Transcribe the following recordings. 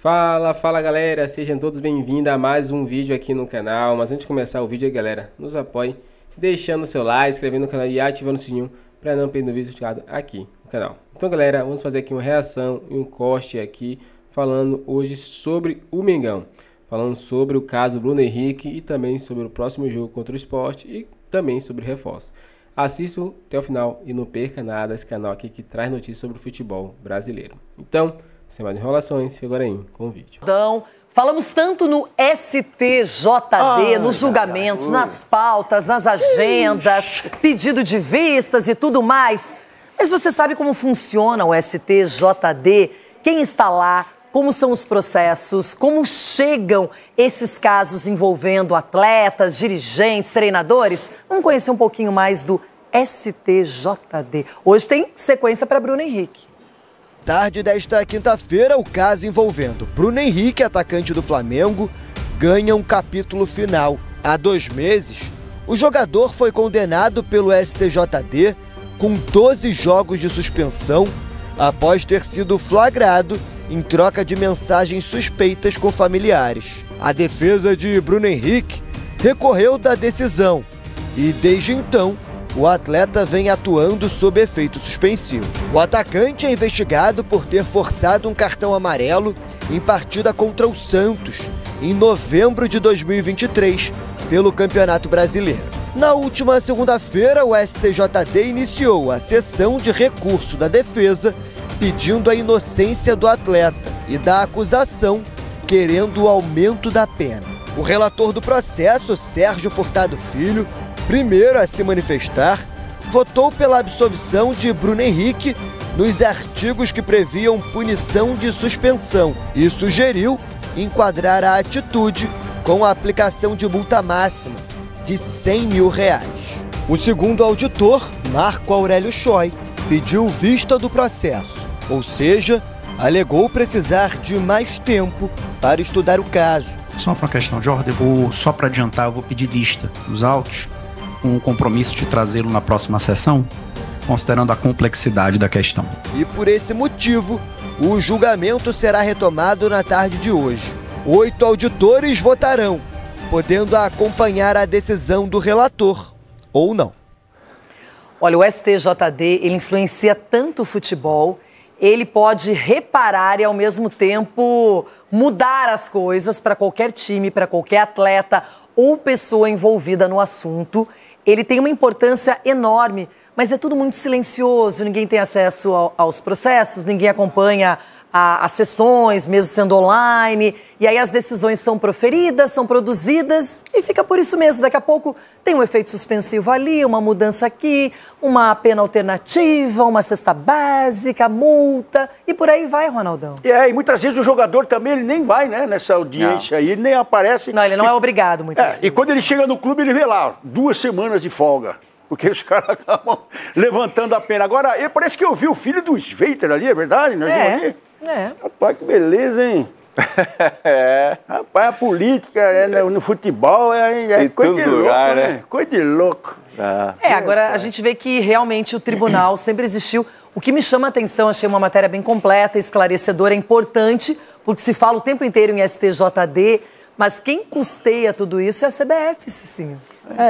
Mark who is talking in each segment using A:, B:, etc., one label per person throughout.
A: Fala galera, sejam todos bem-vindos a mais um vídeo aqui no canal. Mas antes de começar o vídeo aí galera, nos apoie deixando o seu like, inscrevendo no canal e ativando o sininho para não perder o vídeo chegado aqui no canal. Então galera, vamos fazer aqui uma reação e um corte aqui falando hoje sobre o Mengão. Falando sobre o caso Bruno Henrique e também sobre o próximo jogo contra o Sport e também sobre reforço. Assista até o final e não perca nada esse canal aqui que traz notícias sobre o futebol brasileiro. Então, sem mais enrolações, chegou aí com o vídeo.
B: Então, falamos tanto no STJD, nos julgamentos, nas pautas, nas agendas, pedido de vistas e tudo mais. Mas você sabe como funciona o STJD? Quem está lá? Como são os processos? Como chegam esses casos envolvendo atletas, dirigentes, treinadores? Vamos conhecer um pouquinho mais do STJD. Hoje tem sequência para Bruno Henrique.
C: Tarde desta quinta-feira, o caso envolvendo Bruno Henrique, atacante do Flamengo, ganha um capítulo final. Há 2 meses, o jogador foi condenado pelo STJD com 12 jogos de suspensão após ter sido flagrado em troca de mensagens suspeitas com familiares. A defesa de Bruno Henrique recorreu da decisão e, desde então, o atleta vem atuando sob efeito suspensivo. O atacante é investigado por ter forçado um cartão amarelo em partida contra o Santos, em novembro de 2023, pelo Campeonato Brasileiro. Na última segunda-feira, o STJD iniciou a sessão de recurso da defesa, pedindo a inocência do atleta e da acusação, querendo o aumento da pena. O relator do processo, Sérgio Furtado Filho, primeiro a se manifestar, votou pela absolvição de Bruno Henrique nos artigos que previam punição de suspensão e sugeriu enquadrar a atitude com a aplicação de multa máxima de R$100 mil. O segundo auditor, Marco Aurélio Choi, pediu vista do processo, ou seja, alegou precisar de mais tempo para estudar o caso.
D: Só para uma questão de ordem, só para adiantar, eu vou pedir vista dos autos, com o compromisso de trazê-lo na próxima sessão, considerando a complexidade da questão.
C: E por esse motivo, o julgamento será retomado na tarde de hoje. 8 auditores votarão, podendo acompanhar a decisão do relator ou não.
B: Olha, o STJD, ele influencia tanto o futebol, ele pode reparar e, ao mesmo tempo, mudar as coisas para qualquer time, para qualquer atleta ou pessoa envolvida no assunto. Ele tem uma importância enorme, mas é tudo muito silencioso, ninguém tem acesso aos processos, ninguém acompanha as sessões, mesmo sendo online, e aí as decisões são proferidas, são produzidas e fica por isso mesmo. Daqui a pouco tem um efeito suspensivo ali, uma mudança aqui, uma pena alternativa, uma cesta básica, multa e por aí vai, Ronaldão.
E: E muitas vezes o jogador também ele nem vai, né, nessa audiência aí, ele nem aparece.
B: Não, ele não é obrigado muitas vezes.
E: E quando ele chega no clube ele vê lá 2 semanas de folga. Porque os caras acabam levantando a pena. Agora, parece que eu vi o filho do Sveiter ali, é verdade? Rapaz, que beleza, hein? Rapaz, a política no futebol é coisa de louco, né? Coisa de louco.
B: Agora a gente vê que realmente o tribunal sempre existiu. O que me chama a atenção, achei uma matéria bem completa, esclarecedora, importante, porque se fala o tempo inteiro em STJD, mas quem custeia tudo isso é a CBF, Cicinho.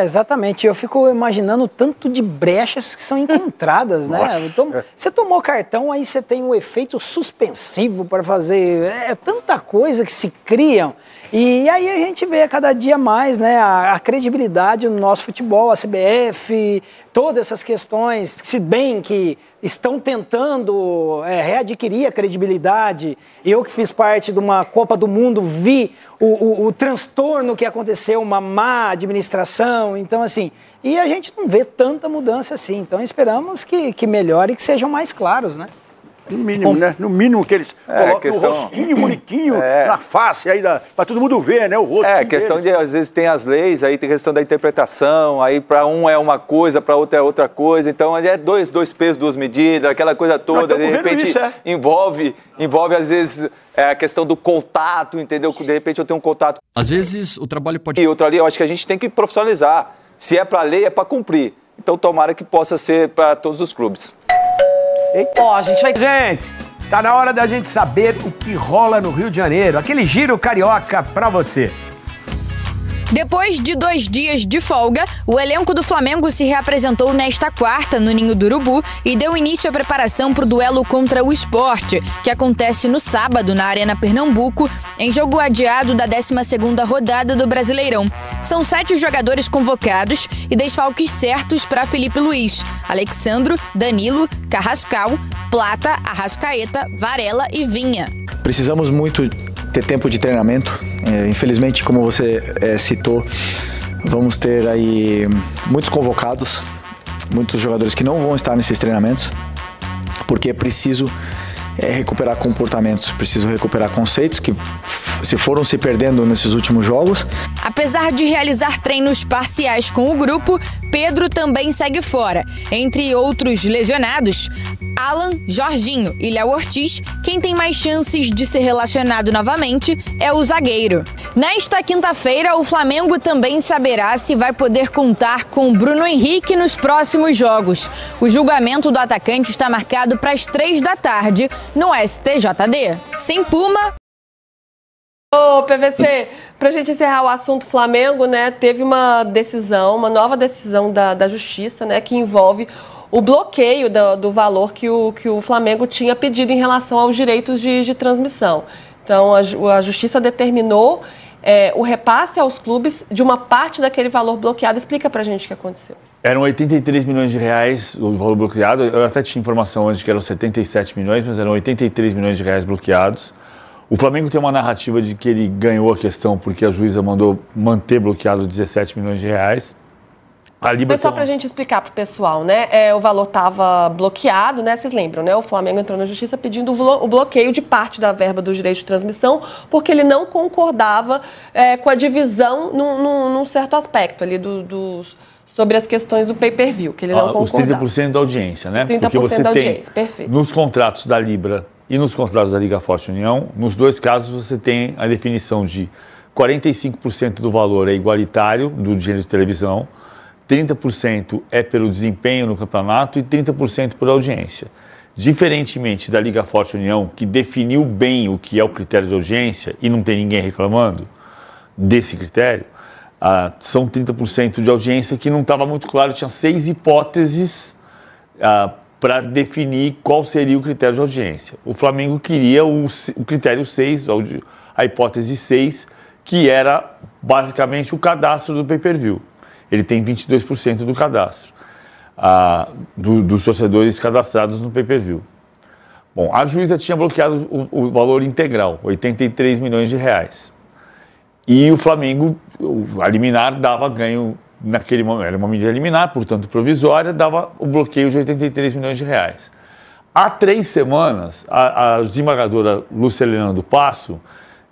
F: Exatamente. Eu fico imaginando o tanto de brechas que são encontradas, né? Então, você tomou cartão, aí você tem um efeito suspensivo para fazer. É tanta coisa que se criam. E aí a gente vê cada dia mais, né, a credibilidade no nosso futebol, a CBF, todas essas questões, se bem que estão tentando readquirir a credibilidade. Eu que fiz parte de uma Copa do Mundo, vi o transtorno que aconteceu, uma má administração, então assim, e a gente não vê tanta mudança assim, então esperamos que melhore e que sejam mais claros, né?
E: No mínimo, né? No mínimo que eles colocam o rostinho bonitinho na face, aí pra todo mundo ver, né? O rosto.
G: Questão de, às vezes, tem as leis, aí tem questão da interpretação, aí para um é uma coisa, para outro é outra coisa, então é dois pesos, 2 medidas, aquela coisa toda, de repente isso, envolve, às vezes, a questão do contato, entendeu? De repente eu tenho um contato.
D: Às vezes o trabalho pode...
G: E outro ali, eu acho que a gente tem que profissionalizar. Se é para lei, é para cumprir. Então tomara que possa ser para todos os clubes.
B: Ó, a gente vai...
H: Gente, Tá na hora da gente saber o que rola no Rio de Janeiro. Aquele giro carioca pra você.
I: Depois de 2 dias de folga, o elenco do Flamengo se reapresentou nesta quarta no Ninho do Urubu e deu início à preparação para o duelo contra o Sport, que acontece no sábado na Arena Pernambuco, em jogo adiado da 12ª rodada do Brasileirão. São 7 jogadores convocados e desfalques certos para Felipe Luiz, Alexandro, Danilo, Carrascal, Plata, Arrascaeta, Varela e Vinha.
J: Precisamos muito ter tempo de treinamento. Infelizmente, como você citou, vamos ter aí muitos convocados, muitos jogadores que não vão estar nesses treinamentos, porque é preciso recuperar comportamentos, preciso recuperar conceitos que foram se perdendo nesses últimos jogos.
I: Apesar de realizar treinos parciais com o grupo, Pedro também segue fora. Entre outros lesionados, Alan, Jorginho e Léo Ortiz, quem tem mais chances de ser relacionado novamente é o zagueiro. Nesta quinta-feira, o Flamengo também saberá se vai poder contar com Bruno Henrique nos próximos jogos. O julgamento do atacante está marcado para as 3 da tarde no STJD. Sem Puma...
K: Ô, PVC, pra gente encerrar o assunto Flamengo, né, teve uma nova decisão da Justiça, né, que envolve o bloqueio do valor que o Flamengo tinha pedido em relação aos direitos de transmissão. Então, a Justiça determinou o repasse aos clubes de uma parte daquele valor bloqueado. Explica pra gente o que aconteceu.
E: Eram 83 milhões de reais o valor bloqueado. Eu até tinha informação antes que eram 77 milhões, mas eram 83 milhões de reais bloqueados. O Flamengo tem uma narrativa de que ele ganhou a questão porque a juíza mandou manter bloqueado 17 milhões de reais.
K: Mas só para a gente explicar para o pessoal, né? O valor estava bloqueado, né? Vocês lembram, né? O Flamengo entrou na Justiça pedindo o bloqueio de parte da verba dos direitos de transmissão porque ele não concordava com a divisão num certo aspecto ali sobre as questões do pay-per-view, que ele não concordava.
E: Os 30% da audiência, né?
K: 30%
E: porque você
K: da audiência, perfeito.
E: Nos contratos da Libra e nos contratos da Liga Forte União, nos dois casos você tem a definição de 45% do valor é igualitário do dinheiro de televisão, 30% é pelo desempenho no campeonato e 30% por audiência. Diferentemente da Liga Forte União, que definiu bem o que é o critério de audiência e não tem ninguém reclamando desse critério, são 30% de audiência que não estava muito claro, tinha 6 hipóteses para definir qual seria o critério de audiência. O Flamengo queria o critério 6, a hipótese 6, que era basicamente o cadastro do pay-per-view. Ele tem 22% do cadastro, dos torcedores cadastrados no pay-per-view. Bom, a juíza tinha bloqueado o valor integral, 83 milhões de reais. E o Flamengo, a liminar, dava ganho naquele momento, era uma medida liminar, portanto provisória, dava o bloqueio de 83 milhões de reais. Há 3 semanas, a desembargadora Lúcia Helena do Passo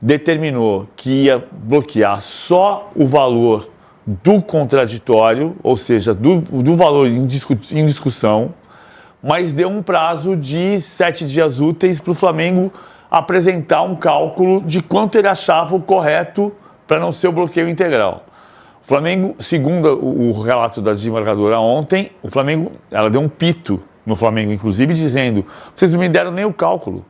E: determinou que ia bloquear só o valor do contraditório, ou seja, do valor em discussão, mas deu um prazo de 7 dias úteis para o Flamengo apresentar um cálculo de quanto ele achava o correto para não ser o bloqueio integral. O Flamengo, segundo o relato da desembargadora ontem, ela deu um pito no Flamengo, inclusive, dizendo: vocês não me deram nem o cálculo.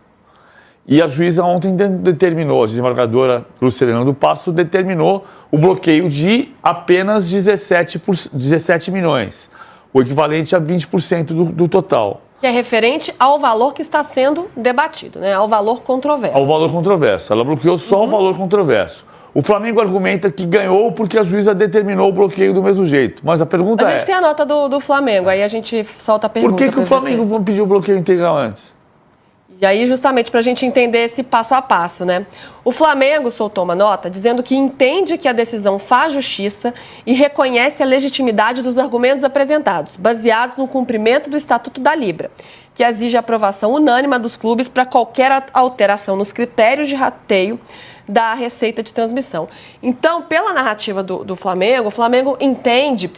E: E a juíza ontem determinou, a desembargadora Lucilena do Passo determinou o bloqueio de apenas 17 milhões, o equivalente a 20% do total.
K: Que é referente ao valor que está sendo debatido, né? Ao valor controverso.
E: Ao valor controverso. Ela bloqueou só o valor controverso. O Flamengo argumenta que ganhou porque a juíza determinou o bloqueio do mesmo jeito. Mas a pergunta é...
K: A gente tem a nota do Flamengo, aí a gente solta a pergunta.
E: Por que o Flamengo não pediu o bloqueio integral antes?
K: E aí, justamente para a gente entender esse passo a passo, né? O Flamengo soltou uma nota dizendo que entende que a decisão faz justiça e reconhece a legitimidade dos argumentos apresentados, baseados no cumprimento do Estatuto da Libra, que exige a aprovação unânime dos clubes para qualquer alteração nos critérios de rateio da receita de transmissão. Então, pela narrativa do Flamengo, o Flamengo entende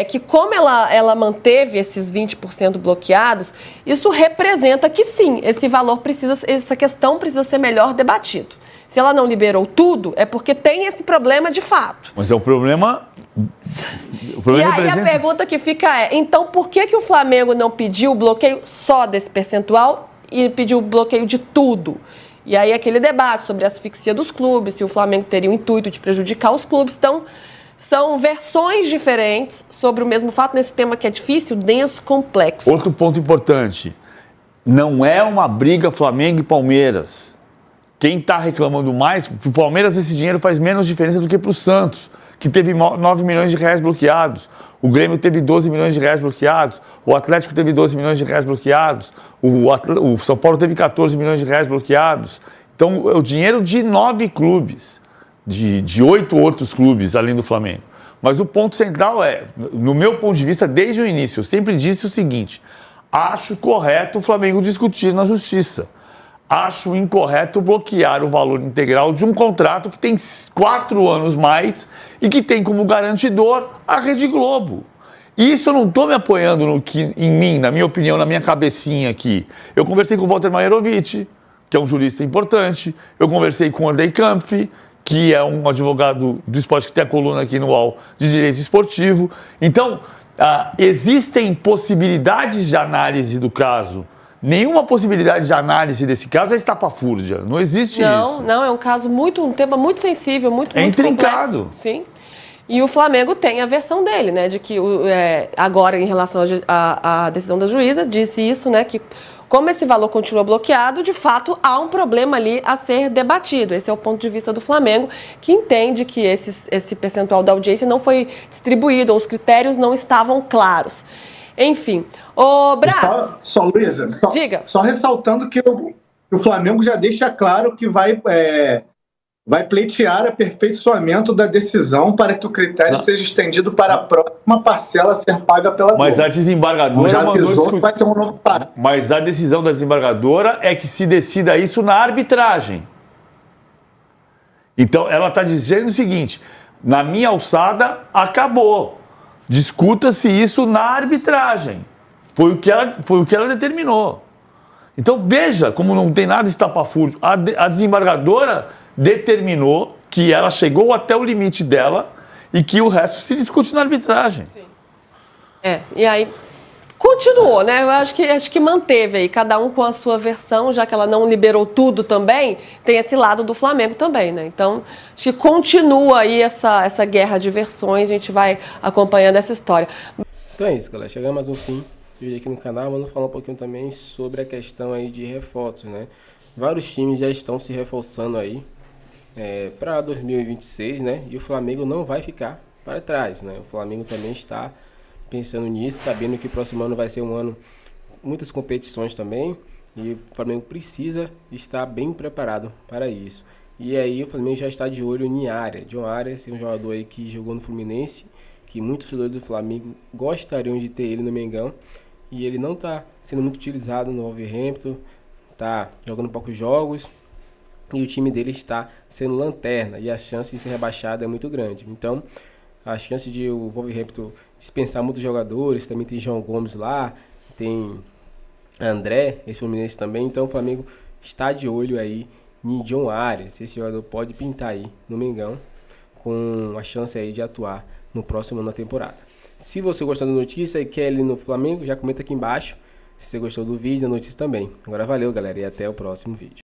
K: que como ela manteve esses 20% bloqueados, isso representa que sim, essa questão precisa ser melhor debatido. Se ela não liberou tudo, é porque tem esse problema de fato.
E: Mas é o problema...
K: E aí a pergunta que fica é, então por que o Flamengo não pediu o bloqueio só desse percentual e pediu o bloqueio de tudo. E aí aquele debate sobre a asfixia dos clubes, se o Flamengo teria o intuito de prejudicar os clubes. Então, são versões diferentes sobre o mesmo fato nesse tema que é difícil, denso, complexo.
L: Outro ponto importante, não é uma briga Flamengo e Palmeiras. Quem está reclamando mais, para o Palmeiras esse dinheiro faz menos diferença do que para o Santos, que teve 9 milhões de reais bloqueados. O Grêmio teve 12 milhões de reais bloqueados, o Atlético teve 12 milhões de reais bloqueados, o São Paulo teve 14 milhões de reais bloqueados. Então, é o dinheiro de 9 clubes, de 8 outros clubes, além do Flamengo. Mas o ponto central é, no meu ponto de vista, desde o início, eu sempre disse o seguinte, acho correto o Flamengo discutir na justiça. Acho incorreto bloquear o valor integral de um contrato que tem 4 anos mais e que tem como garantidor a Rede Globo. Isso eu não estou me apoiando em mim, na minha opinião, na minha cabecinha aqui. Eu conversei com o Walter Maierovitch, que é um jurista importante. Eu conversei com o Andrei Kampf, que é um advogado do esporte que tem a coluna aqui no UOL de direito esportivo. Então, existem possibilidades de análise do caso. Nenhuma possibilidade de análise desse caso é estapafúrdia. Não existe isso. Não,
K: é um tema muito sensível, muito
L: intrincado.
K: Complexo. Sim. E o Flamengo tem a versão dele, né? De que agora, em relação à decisão da juíza, disse isso, né? Que como esse valor continua bloqueado, de fato, há um problema ali a ser debatido. Esse é o ponto de vista do Flamengo, que entende que esse percentual da audiência não foi distribuído, ou os critérios não estavam claros. Enfim, ô Brás...
M: Só Luísa,
K: diga.
M: Só ressaltando que o Flamengo já deixa claro que vai pleitear aperfeiçoamento da decisão para que o critério seja estendido para a próxima parcela a ser paga pela Globo.
L: Mas a desembargadora
M: já avisou que vai ter um novo passo.
L: Mas a decisão da desembargadora é que se decida isso na arbitragem. Então, ela está dizendo o seguinte, na minha alçada, acabou. Discuta-se isso na arbitragem. Foi o que ela determinou. Então, veja como não tem nada estapafúrdio. A desembargadora determinou que ela chegou até o limite dela e que o resto se discute na arbitragem.
K: Sim. E aí continuou, né? Eu acho que manteve aí, cada um com a sua versão, já que ela não liberou tudo também, tem esse lado do Flamengo também, né? Então, acho que continua aí essa guerra de versões, a gente vai acompanhando essa história.
A: Então é isso, galera. Chegamos ao fim do vídeo aqui no canal, mas vamos falar um pouquinho também sobre a questão aí de reforços, né? Vários times já estão se reforçando aí para 2026, né? E o Flamengo não vai ficar para trás, né? O Flamengo também está pensando nisso, sabendo que o próximo ano vai ser um ano muitas competições também, e o Flamengo precisa estar bem preparado para isso. E aí o Flamengo já está de olho em Arias. John Arias é um jogador aí que jogou no Fluminense, que muitos torcedores do Flamengo gostariam de ter ele no Mengão, e ele não está sendo muito utilizado no Wolverhampton, está jogando poucos jogos, e o time dele está sendo lanterna, e a chance de ser rebaixado é muito grande. Então, a chance de o Wolverhampton dispensar muitos jogadores, também tem João Gomes lá, tem André, esse Fluminense também, então o Flamengo está de olho aí em John Arias. Esse jogador pode pintar aí no Mengão, com a chance aí de atuar no próximo ano da temporada. Se você gostou da notícia e quer ele no Flamengo, já comenta aqui embaixo. Se você gostou do vídeo, da notícia também. Agora valeu, galera, e até o próximo vídeo.